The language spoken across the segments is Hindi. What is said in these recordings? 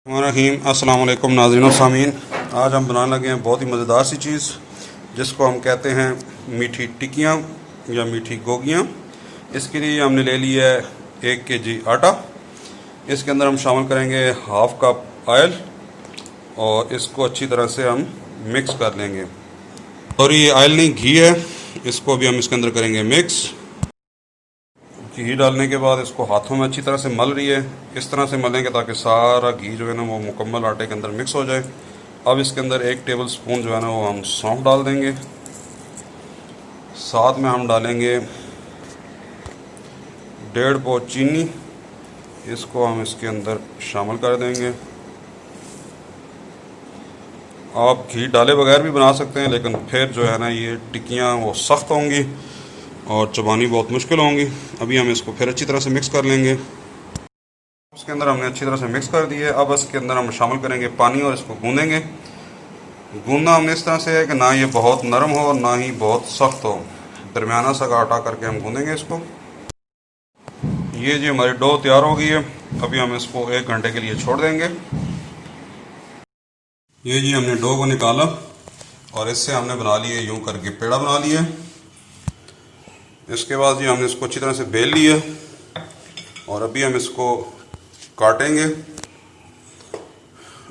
रहीम अस्सलाम वालेकुम नाज़रीन और सामीन। आज हम बनाने लगे हैं बहुत ही मज़ेदार सी चीज़ जिसको हम कहते हैं मीठी टिक्कियाँ या मीठी गोगियाँ। इसके लिए हमने ले लिया है 1 kg आटा। इसके अंदर हम शामिल करेंगे हाफ़ कप ऑयल और इसको अच्छी तरह से हम मिक्स कर लेंगे। और ये ऑयल नहीं, घी है, इसको भी हम इसके अंदर करेंगे मिक्स। घी डालने के बाद इसको हाथों में अच्छी तरह से मल रही है, इस तरह से मलेंगे ताकि सारा घी जो है ना वो मुकम्मल आटे के अंदर मिक्स हो जाए। अब इसके अंदर 1 टेबल स्पून जो है ना वो हम सौंफ डाल देंगे। साथ में हम डालेंगे 1.5 पाव चीनी, इसको हम इसके अंदर शामिल कर देंगे। आप घी डाले बगैर भी बना सकते हैं, लेकिन फिर जो है ना ये टिक्कियाँ वो सख्त होंगी और चबानी बहुत मुश्किल होंगी। अभी हम इसको फिर अच्छी तरह से मिक्स कर लेंगे। इसके अंदर हमने अच्छी तरह से मिक्स कर दिए। अब इसके अंदर हम शामिल करेंगे पानी और इसको गूंदेंगे। गूंदना हमने इस तरह से है कि ना ये बहुत नरम हो और ना ही बहुत सख्त हो, दरमियाना सा आटा करके हम गूंदेंगे इसको। ये जी हमारी डो तैयार हो गई है। अभी हम इसको 1 घंटे के लिए छोड़ देंगे। ये जी हमने डो को निकाला और इससे हमने बना लिए यूं करके पेड़ा बना लिया। इसके बाद जी हमने इसको अच्छी तरह से बेल लिया और अभी हम इसको काटेंगे।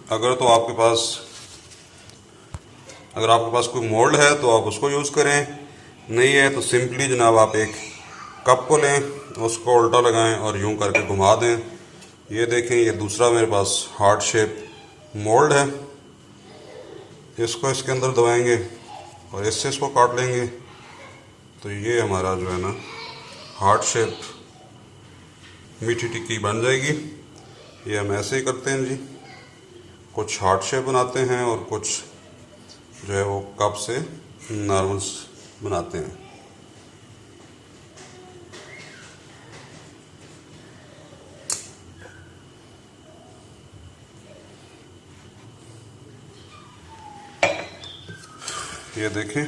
अगर आपके पास कोई मोल्ड है तो आप उसको यूज़ करें, नहीं है तो सिंपली जनाब आप एक कप को लें, उसको उल्टा लगाएं और यूं करके घुमा दें। ये देखें, ये दूसरा मेरे पास हार्ट शेप मोल्ड है। इसको इसके अंदर दबाएंगे और इससे इसको काट लेंगे तो ये हमारा जो है ना हार्ट शेप मीठी टिक्की बन जाएगी। ये हम ऐसे ही करते हैं जी, कुछ हार्ट शेप बनाते हैं और कुछ जो है वो कप से नॉर्मल बनाते हैं। ये देखें,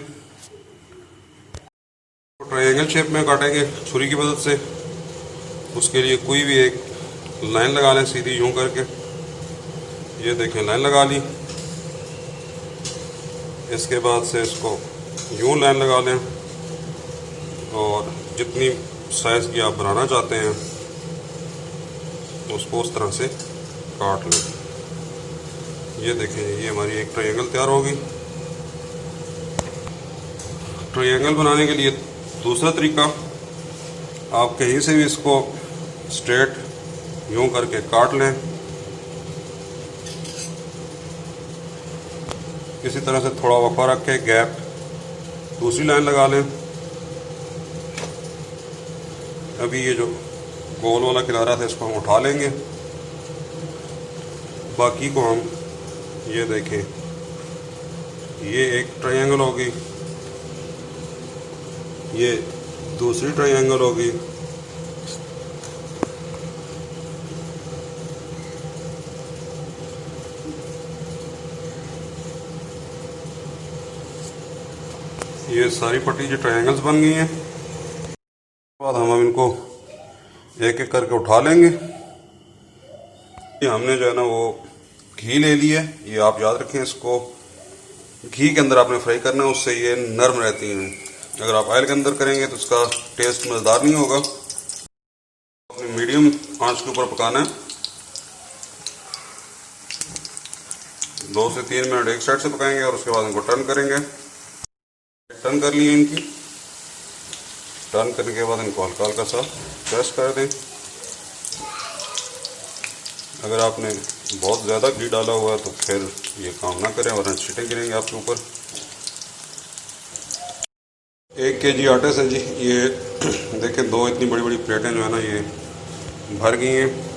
ट्रायंगल शेप में काटेंगे छुरी की मदद से। उसके लिए कोई भी एक लाइन लगा लें सीधी यूं करके। ये देखें, लाइन लगा ली। इसके बाद से इसको यूं लाइन लगा लें और जितनी साइज़ की आप बनाना चाहते हैं उसको उस तरह से काट लें। ये देखें, ये हमारी एक ट्रायंगल तैयार होगी। ट्रायंगल बनाने के लिए दूसरा तरीका, आप कहीं से भी इसको स्ट्रेट यूं करके काट लें, इसी तरह से थोड़ा वफा रख के गैप दूसरी लाइन लगा लें। अभी ये जो गोल वाला किनारा था इसको हम उठा लेंगे। बाकी को हम, ये देखें, ये एक ट्रायंगल होगी, ये दूसरी ट्रायंगल होगी। ये सारी पट्टी जो ट्रायंगल्स बन गई हैं। उसके बाद हम इनको एक एक करके उठा लेंगे। ये हमने जो है ना वो घी ले लिया है। ये आप याद रखें, इसको घी के अंदर आपने फ्राई करना है, उससे ये नरम रहती हैं। अगर आप ऑयल के अंदर करेंगे तो इसका टेस्ट मज़ेदार नहीं होगा। अपने मीडियम आंच के ऊपर पकाना है। 2 से 3 मिनट एक साइड से पकाएंगे और उसके बाद इनको टर्न करेंगे। टर्न कर लिए इनकी। टर्न करने के बाद इनको हल्का हल्का सा प्रेस कर दें। अगर आपने बहुत ज़्यादा घी डाला हुआ है तो फिर ये काम ना करें वरना छींटे गिरेंगे आपके ऊपर। 1 kg आटे से जी ये देखें 2 इतनी बड़ी बड़ी प्लेटें जो है ना ये भर गई हैं।